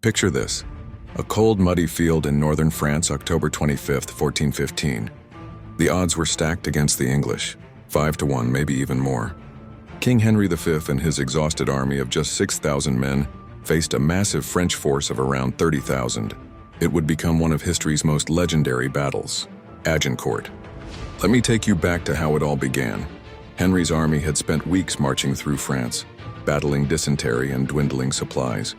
Picture this: a cold, muddy field in northern France, October 25th, 1415. The odds were stacked against the English, 5-1, maybe even more. King Henry V and his exhausted army of just 6,000 men faced a massive French force of around 30,000. It would become one of history's most legendary battles, Agincourt. Let me take you back to how it all began. Henry's army had spent weeks marching through France, battling dysentery and dwindling supplies.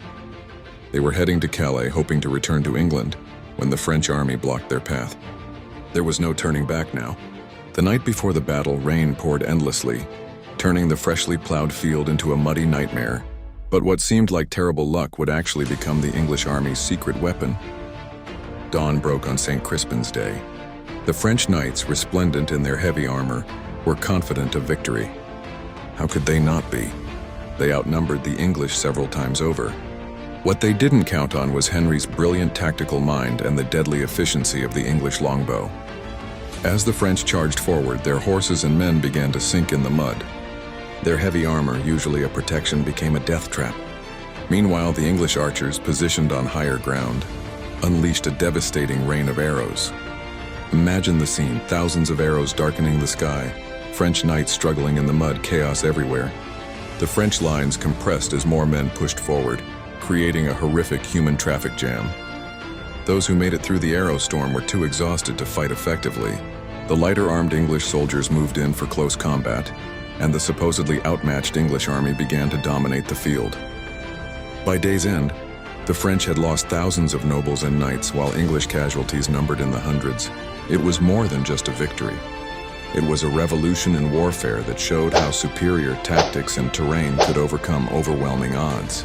They were heading to Calais, hoping to return to England, when the French army blocked their path. There was no turning back now. The night before the battle, rain poured endlessly, turning the freshly plowed field into a muddy nightmare. But what seemed like terrible luck would actually become the English army's secret weapon. Dawn broke on St. Crispin's Day. The French knights, resplendent in their heavy armor, were confident of victory. How could they not be? They outnumbered the English several times over. What they didn't count on was Henry's brilliant tactical mind and the deadly efficiency of the English longbow. As the French charged forward, their horses and men began to sink in the mud. Their heavy armor, usually a protection, became a death trap. Meanwhile, the English archers, positioned on higher ground, unleashed a devastating rain of arrows. Imagine the scene: thousands of arrows darkening the sky, French knights struggling in the mud, chaos everywhere. The French lines compressed as more men pushed forward, creating a horrific human traffic jam. Those who made it through the arrow storm were too exhausted to fight effectively. The lighter-armed English soldiers moved in for close combat, and the supposedly outmatched English army began to dominate the field. By day's end, the French had lost thousands of nobles and knights, while English casualties numbered in the hundreds. It was more than just a victory. It was a revolution in warfare that showed how superior tactics and terrain could overcome overwhelming odds.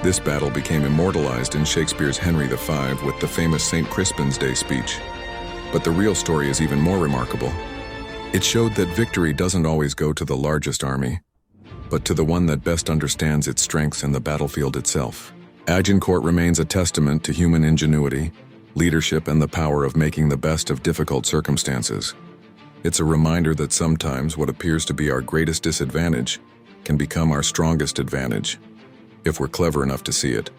This battle became immortalized in Shakespeare's Henry V with the famous St. Crispin's Day speech. But the real story is even more remarkable. It showed that victory doesn't always go to the largest army, but to the one that best understands its strengths and the battlefield itself. Agincourt remains a testament to human ingenuity, leadership, and the power of making the best of difficult circumstances. It's a reminder that sometimes what appears to be our greatest disadvantage can become our strongest advantage, if we're clever enough to see it.